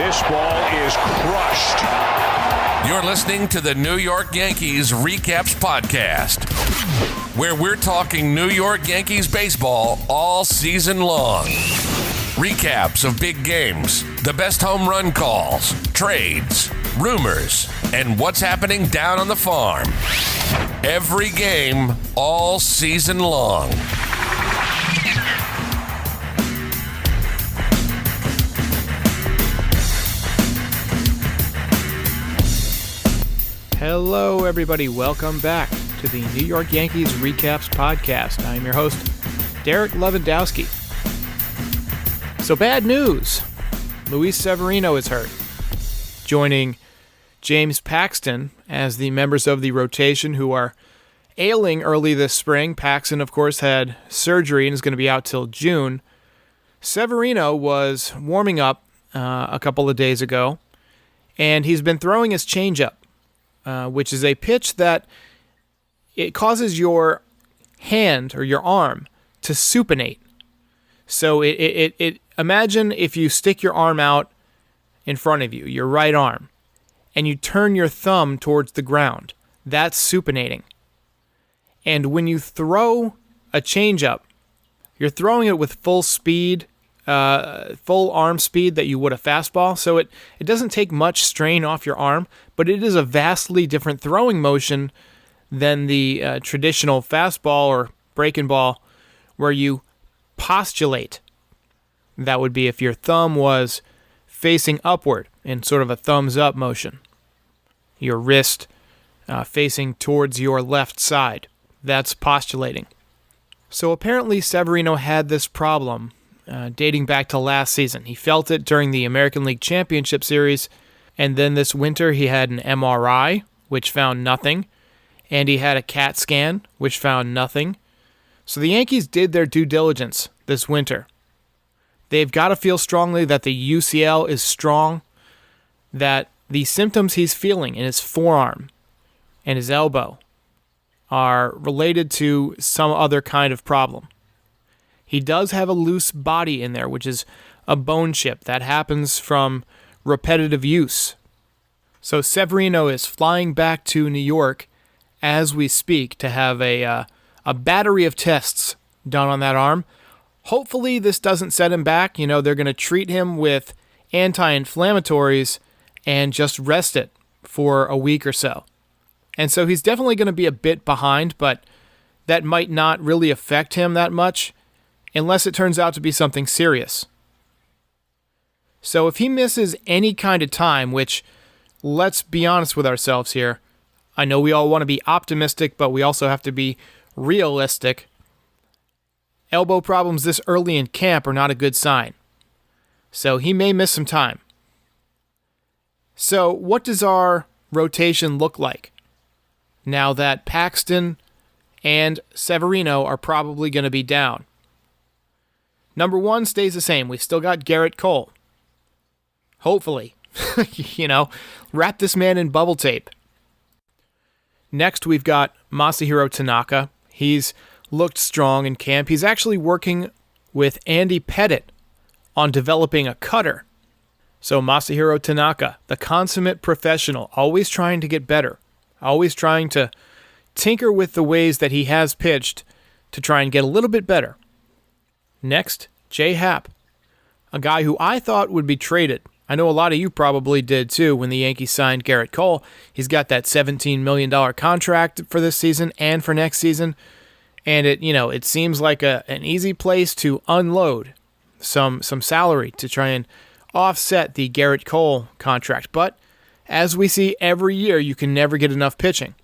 This ball is crushed. You're listening to the New York Yankees Recaps podcast, where we're talking New York Yankees baseball all season long. Recaps of big games, the best home run calls, trades, rumors, and what's happening down on the farm. Every game, all season long. Hello, everybody. Welcome back to the New York Yankees Recaps podcast. I'm your host, Derek Lewandowski. So bad news. Luis Severino is hurt, joining James Paxton as the members of the rotation who are ailing early this spring. Paxton, of course, had surgery and is going to be out till June. Severino was warming up a couple of days ago, and he's been throwing his changeup, which is a pitch that it causes your hand or your arm to supinate. So it imagine if you stick your arm out in front of you, your right arm, and you turn your thumb towards the ground. That's supinating. And when you throw a changeup, you're throwing it with full speed, full arm speed that you would a fastball. So it doesn't take much strain off your arm, but it is a vastly different throwing motion than the traditional fastball or breaking ball where you postulate. That would be if your thumb was facing upward in sort of a thumbs up motion. Your wrist facing towards your left side. That's postulating. So apparently Severino had this problem dating back to last season. He felt it during the American League Championship Series, and then this winter he had an MRI, which found nothing, and he had a CAT scan, which found nothing. So the Yankees did their due diligence this winter. They've got to feel strongly that the UCL is strong, that the symptoms he's feeling in his forearm and his elbow are related to some other kind of problem. He does have a loose body in there, which is a bone chip that happens from repetitive use. So Severino is flying back to New York as we speak to have a battery of tests done on that arm. Hopefully this doesn't set him back. You know, they're going to treat him with anti-inflammatories and just rest it for a week or so. And so he's definitely going to be a bit behind, but that might not really affect him that much unless it turns out to be something serious. So if he misses any kind of time, which, let's be honest with ourselves here, I know we all want to be optimistic, but we also have to be realistic. Elbow problems this early in camp are not a good sign. So he may miss some time. So what does our rotation look like now that Paxton and Severino are probably going to be down? Number one stays the same. We've still got Gerrit Cole. Hopefully. Wrap this man in bubble tape. Next, we've got Masahiro Tanaka. He's looked strong in camp. He's actually working with Andy Pettit on developing a cutter. So Masahiro Tanaka, the consummate professional, always trying to get better, always trying to tinker with the ways that he has pitched to try and get a little bit better. Next, Jay Happ, a guy who I thought would be traded. I know a lot of you probably did too when the Yankees signed Gerrit Cole. He's got that $17 million contract for this season and for next season. And it seems like an easy place to unload some salary to try and offset the Gerrit Cole contract. But as we see every year, you can never get enough pitching.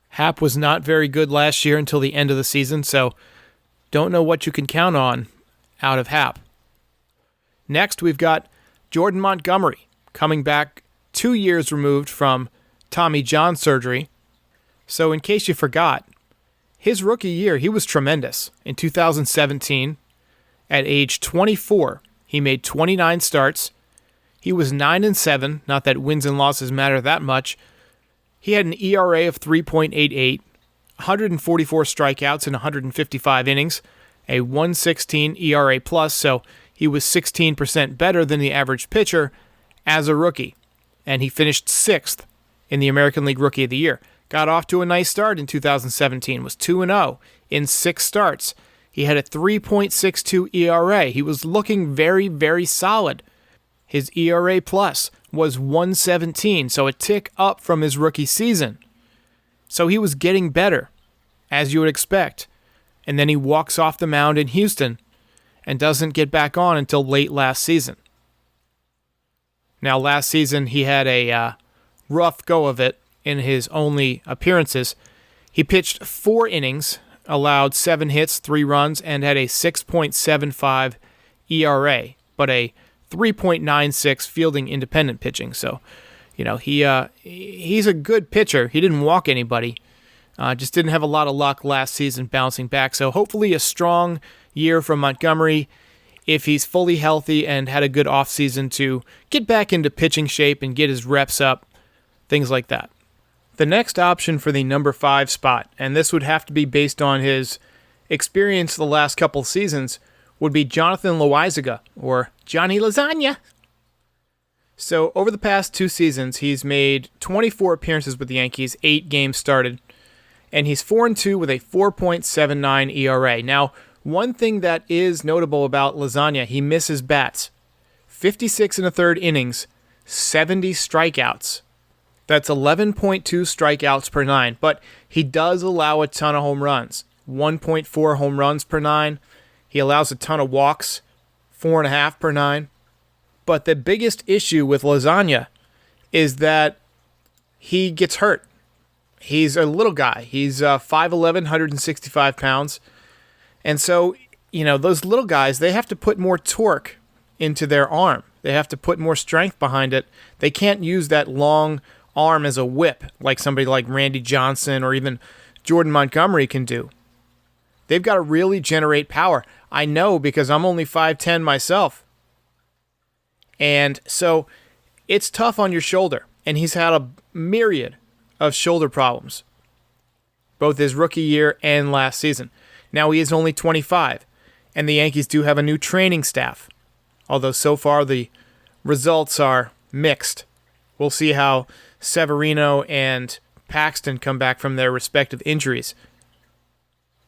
Happ was not very good last year until the end of the season, so don't know what you can count on out of Happ. Next, we've got Jordan Montgomery coming back 2 years removed from Tommy John surgery. So in case you forgot, his rookie year, he was tremendous. In 2017, at age 24, he made 29 starts. He was 9-7, not that wins and losses matter that much. He had an ERA of 3.88, 144 strikeouts in 155 innings, a 1.16 ERA+, so he was 16% better than the average pitcher as a rookie, and he finished 6th in the American League Rookie of the Year. Got off to a nice start in 2017, was 2-0 in 6 starts. He had a 3.62 ERA. He was looking very, very solid. His ERA plus was 1.17, so a tick up from his rookie season. So he was getting better, as you would expect. And then he walks off the mound in Houston and doesn't get back on until late last season. Now, last season he had a rough go of it in his only appearances. He pitched 4 innings, allowed 7 hits, 3 runs, and had a 6.75 ERA, but a 3.96 fielding independent pitching. So, he's a good pitcher. He didn't walk anybody. Just didn't have a lot of luck last season bouncing back. So hopefully a strong year from Montgomery if he's fully healthy and had a good offseason to get back into pitching shape and get his reps up, things like that. The next option for the number 5 spot, and this would have to be based on his experience the last couple seasons, would be Jonathan Loaisiga, or Johnny Lasagna. So over the past 2 seasons, he's made 24 appearances with the Yankees, 8 games started, and he's 4-2 with a 4.79 ERA. Now, one thing that is notable about Lasagna, he misses bats. 56 1/3 innings, 70 strikeouts. That's 11.2 strikeouts per 9, but he does allow a ton of home runs. 1.4 home runs per 9. He allows a ton of walks, 4.5 per 9. But the biggest issue with Lasagna is that he gets hurt. He's a little guy. He's 5'11", 165 pounds. And so, those little guys, they have to put more torque into their arm. They have to put more strength behind it. They can't use that long arm as a whip like somebody like Randy Johnson or even Jordan Montgomery can do. They've got to really generate power. I know because I'm only 5'10" myself. And so it's tough on your shoulder. And he's had a myriad of shoulder problems, both his rookie year and last season. Now he is only 25, and the Yankees do have a new training staff, although so far the results are mixed. We'll see how Severino and Paxton come back from their respective injuries.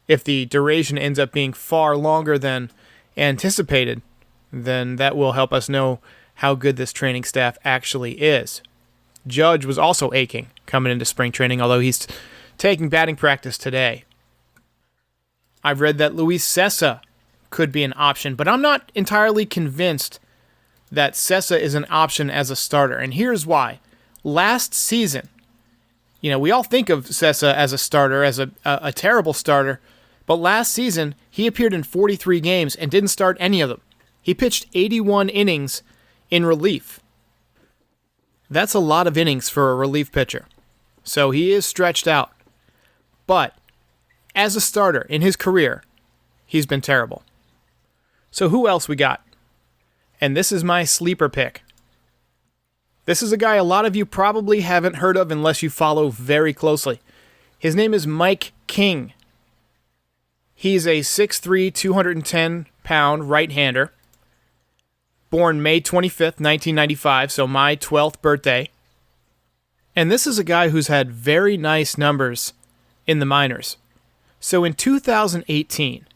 If the duration ends up being far longer than anticipated, then that will help us know how good this training staff actually is. Judge was also aching coming into spring training, although he's taking batting practice today. I've read that Luis Sessa could be an option, but I'm not entirely convinced that Sessa is an option as a starter, and here's why. Last season, we all think of Sessa as a starter, as a terrible starter, but last season, he appeared in 43 games and didn't start any of them. He pitched 81 innings in relief. That's a lot of innings for a relief pitcher. So he is stretched out. But as a starter in his career, he's been terrible. So who else we got? And this is my sleeper pick. This is a guy a lot of you probably haven't heard of unless you follow very closely. His name is Mike King. He's a 6'3", 210-pound right-hander. Born May 25th, 1995, so my 12th birthday. And this is a guy who's had very nice numbers in the minors. So in 2018,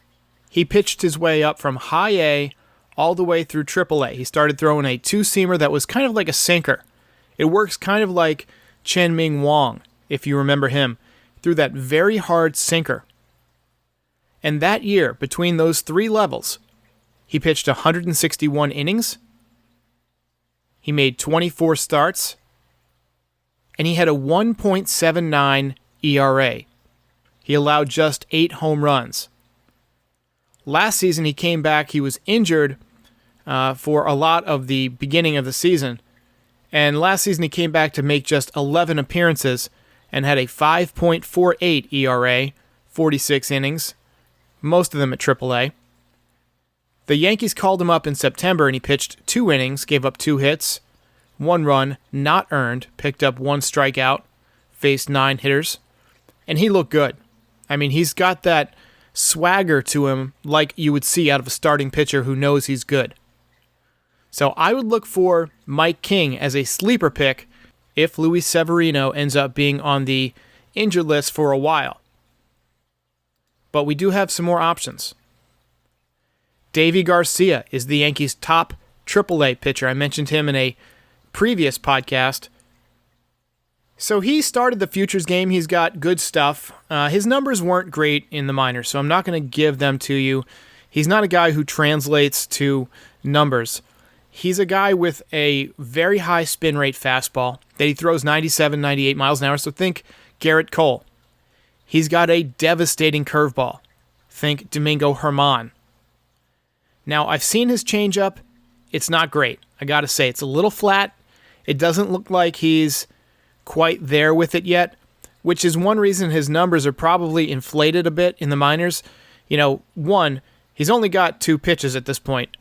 he pitched his way up from high A all the way through Triple A. He started throwing a 2-seamer that was kind of like a sinker. It works kind of like Chen-Ming Wong, if you remember him, threw that very hard sinker. And that year, between those 3 levels, he pitched 161 innings, he made 24 starts, and he had a 1.79 ERA. He allowed just 8 home runs. Last season he came back, he was injured for a lot of the beginning of the season, and last season he came back to make just 11 appearances and had a 5.48 ERA, 46 innings, most of them at AAA. The Yankees called him up in September and he pitched 2 innings, gave up 2 hits, 1 run, not earned, picked up 1 strikeout, faced 9 hitters, and he looked good. I mean, he's got that swagger to him like you would see out of a starting pitcher who knows he's good. So I would look for Mike King as a sleeper pick if Luis Severino ends up being on the injured list for a while. But we do have some more options. Davy Garcia is the Yankees' top AAA pitcher. I mentioned him in a previous podcast. So he started the Futures game. He's got good stuff. His numbers weren't great in the minors, so I'm not going to give them to you. He's not a guy who translates to numbers. He's a guy with a very high spin rate fastball that he throws 97, 98 miles an hour. So think Garrett Cole. He's got a devastating curveball. Think Domingo Germán. Now, I've seen his changeup. It's not great. I got to say, it's a little flat. It doesn't look like he's quite there with it yet, which is one reason his numbers are probably inflated a bit in the minors. One, he's only got 2 pitches at this point,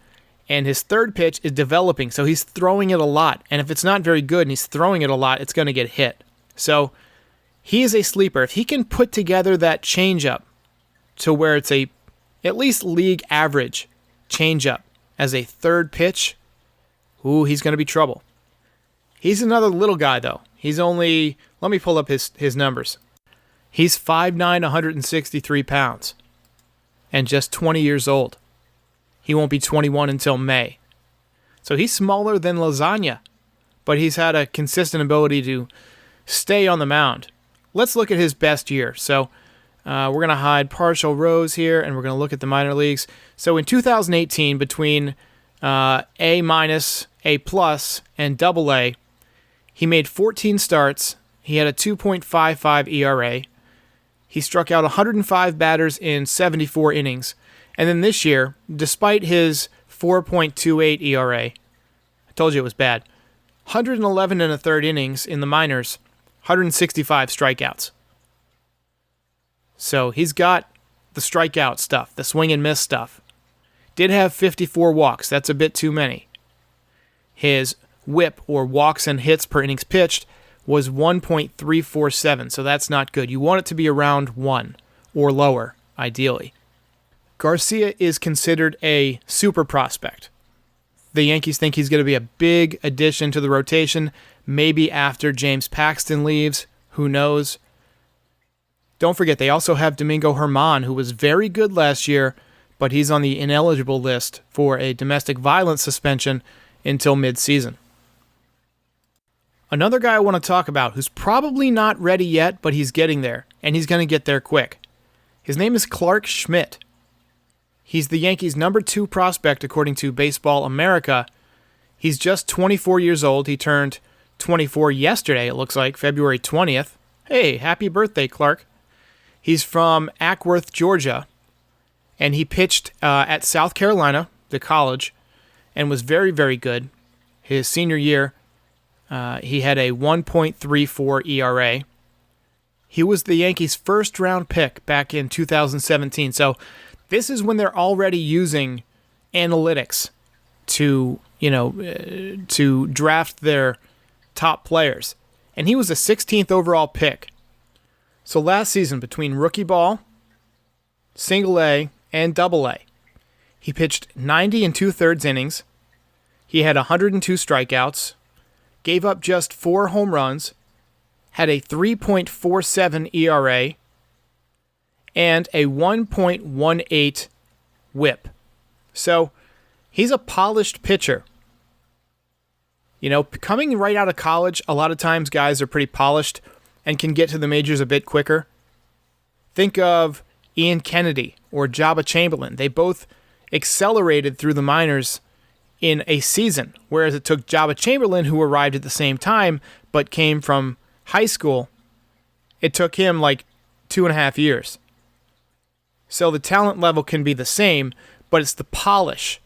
and his third pitch is developing, so he's throwing it a lot. And if it's not very good and he's throwing it a lot, it's going to get hit. So he is a sleeper. If he can put together that changeup to where it's a at least league average changeup as a third pitch, he's going to be trouble. He's another little guy, though. He's only, let me pull up his numbers. He's 5'9", 163 pounds, and just 20 years old. He won't be 21 until May. So he's smaller than Lasagna, but he's had a consistent ability to stay on the mound. Let's look at his best year. So we're going to hide partial rows here, and we're going to look at the minor leagues. So in 2018, between A-, A+, and AA, he made 14 starts. He had a 2.55 ERA. He struck out 105 batters in 74 innings. And then this year, despite his 4.28 ERA, I told you it was bad, 111 and a third innings in the minors, 165 strikeouts. So he's got the strikeout stuff, the swing and miss stuff. Did have 54 walks. That's a bit too many. His whip, or walks and hits per innings pitched, was 1.347, so that's not good. You want it to be around 1 or lower, ideally. Garcia is considered a super prospect. The Yankees think he's going to be a big addition to the rotation, maybe after James Paxton leaves. Who knows? Don't forget, they also have Domingo Germán, who was very good last year, but he's on the ineligible list for a domestic violence suspension until mid-season. Another guy I want to talk about who's probably not ready yet, but he's getting there, and he's going to get there quick. His name is Clarke Schmidt. He's the Yankees' number 2 prospect according to Baseball America. He's just 24 years old. He turned 24 yesterday, it looks like, February 20th. Hey, happy birthday, Clark. He's from Ackworth, Georgia, and he pitched at South Carolina, the college, and was very, very good. His senior year, he had a 1.34 ERA. He was the Yankees' first-round pick back in 2017. So this is when they're already using analytics to draft their top players. And he was a 16th overall pick. So last season, between rookie ball, single A, and double A, he pitched 90 and 2/3 innings. He had 102 strikeouts, gave up just 4 home runs, had a 3.47 ERA, and a 1.18 whip. So he's a polished pitcher. Coming right out of college, a lot of times guys are pretty polished and can get to the majors a bit quicker. Think of Ian Kennedy or Jabba Chamberlain. They both accelerated through the minors in a season, whereas it took Jabba Chamberlain, who arrived at the same time but came from high school, it took him like 2.5 years. So the talent level can be the same, but it's the polish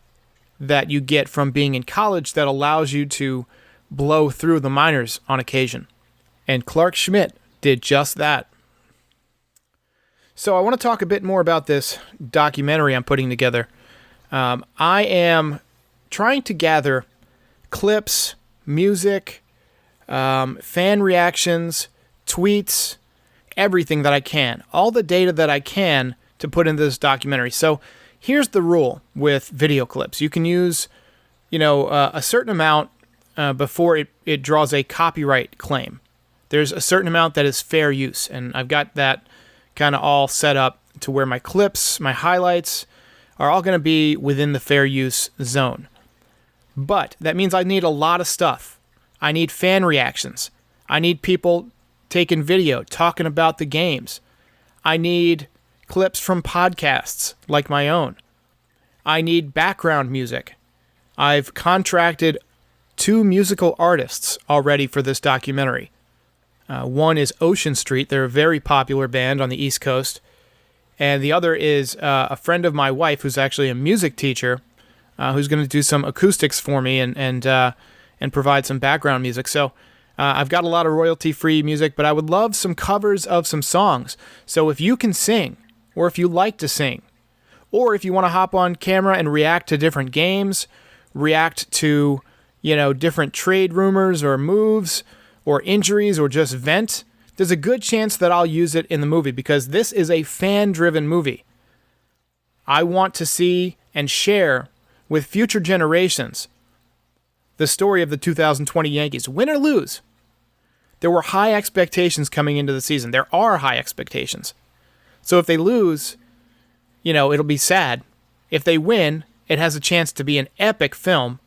that you get from being in college that allows you to blow through the minors on occasion. And Clarke Schmidt did just that. So I want to talk a bit more about this documentary I'm putting together. I am trying to gather clips, music, fan reactions, tweets, everything that I can, all the data that I can to put into this documentary. So here's the rule with video clips. You can use a certain amount before it draws a copyright claim. There's a certain amount that is fair use, and I've got that kind of all set up to where my clips, my highlights are all going to be within the fair use zone. But that means I need a lot of stuff. I need fan reactions. I need people taking video, talking about the games. I need clips from podcasts like my own. I need background music. I've contracted 2 musical artists already for this documentary. One is Ocean Street. They're a very popular band on the East Coast. And the other is a friend of my wife who's actually a music teacher who's going to do some acoustics for me and provide some background music. So I've got a lot of royalty-free music, but I would love some covers of some songs. So if you can sing, or if you like to sing, or if you want to hop on camera and react to different games, react to, different trade rumors or moves or injuries or just vent, there's a good chance that I'll use it in the movie because this is a fan-driven movie. I want to see and share with future generations the story of the 2020 Yankees. Win or lose, there were high expectations coming into the season. There are high expectations. So if they lose, it'll be sad. If they win, it has a chance to be an epic film.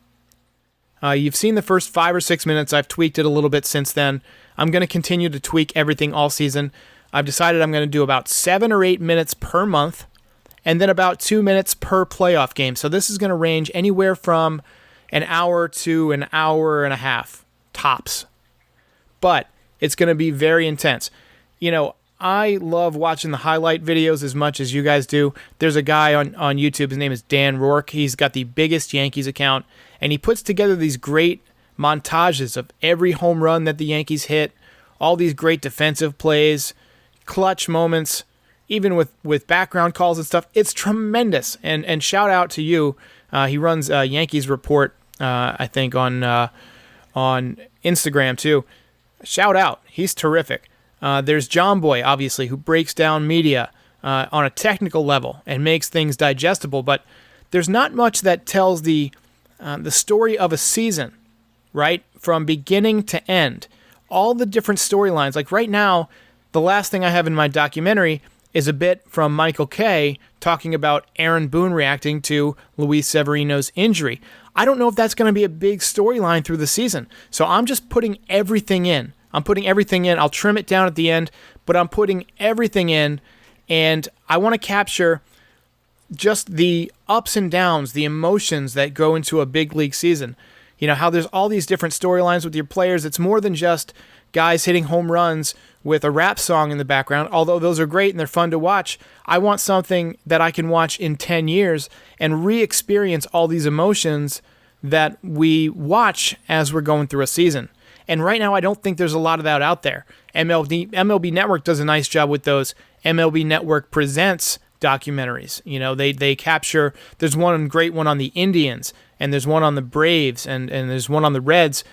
You've seen the first 5 or 6 minutes. I've tweaked it a little bit since then. I'm going to continue to tweak everything all season. I've decided I'm going to do about 7 or 8 minutes per month, and then about 2 minutes per playoff game. So this is going to range anywhere from an hour to an hour and a half, tops. But it's going to be very intense. I love watching the highlight videos as much as you guys do. There's a guy on YouTube, his name is Dan Rourke. He's got the biggest Yankees account, and he puts together these great montages of every home run that the Yankees hit, all these great defensive plays, clutch moments, even with background calls and stuff. It's tremendous. And shout out to you. He runs Yankees Report, I think, on Instagram too. Shout out. He's terrific. There's John Boy, obviously, who breaks down media on a technical level and makes things digestible, but there's not much that tells the story of a season, right? From beginning to end. All the different storylines. Like right now, the last thing I have in my documentary is a bit from Michael Kay talking about Aaron Boone reacting to Luis Severino's injury. I don't know if that's going to be a big storyline through the season, so I'm just putting everything in. I'll trim it down at the end, but I'm putting everything in, and I want to capture just the ups and downs, the emotions that go into a big league season. How there's all these different storylines with your players. It's more than just guys hitting home runs with a rap song in the background, although those are great and they're fun to watch. I want something that I can watch in 10 years and re-experience all these emotions that we watch as we're going through a season. And right now, I don't think there's a lot of that out there. MLB Network does a nice job with those MLB Network Presents documentaries. They capture, there's one great one on the Indians, and there's one on the Braves, and there's one on the Reds,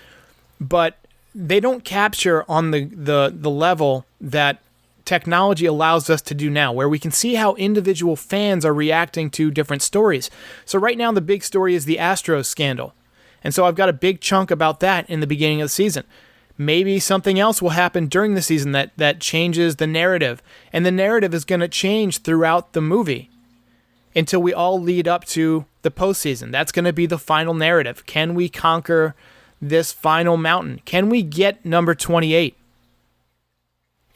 but they don't capture on the level that technology allows us to do now, where we can see how individual fans are reacting to different stories. So right now, the big story is the Astros scandal. And so I've got a big chunk about that in the beginning of the season. Maybe something else will happen during the season that changes the narrative. And the narrative is going to change throughout the movie until we all lead up to the postseason. That's going to be the final narrative. Can we conquer this final mountain? Can we get number 28?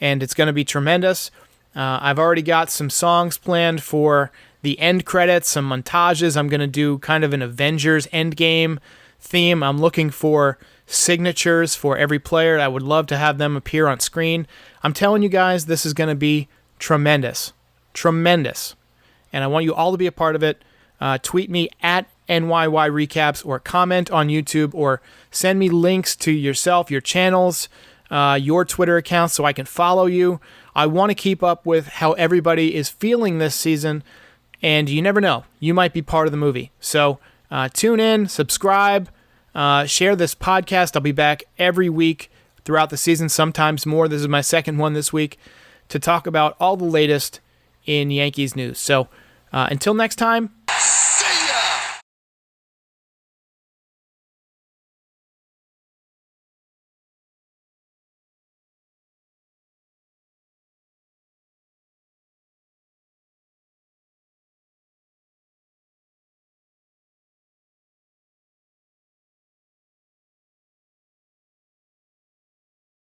And it's going to be tremendous. I've already got some songs planned for the end credits, some montages. I'm going to do kind of an Avengers Endgame theme. I'm looking for signatures for every player. I would love to have them appear on screen. I'm telling you guys, this is going to be tremendous. Tremendous. And I want you all to be a part of it. Tweet me at NYY Recaps, or comment on YouTube, or send me links to yourself, your channels, your Twitter accounts so I can follow you. I want to keep up with how everybody is feeling this season, and you never know. You might be part of the movie. So tune in, subscribe, share this podcast. I'll be back every week throughout the season, sometimes more. This is my second one this week, to talk about all the latest in Yankees news. So until next time,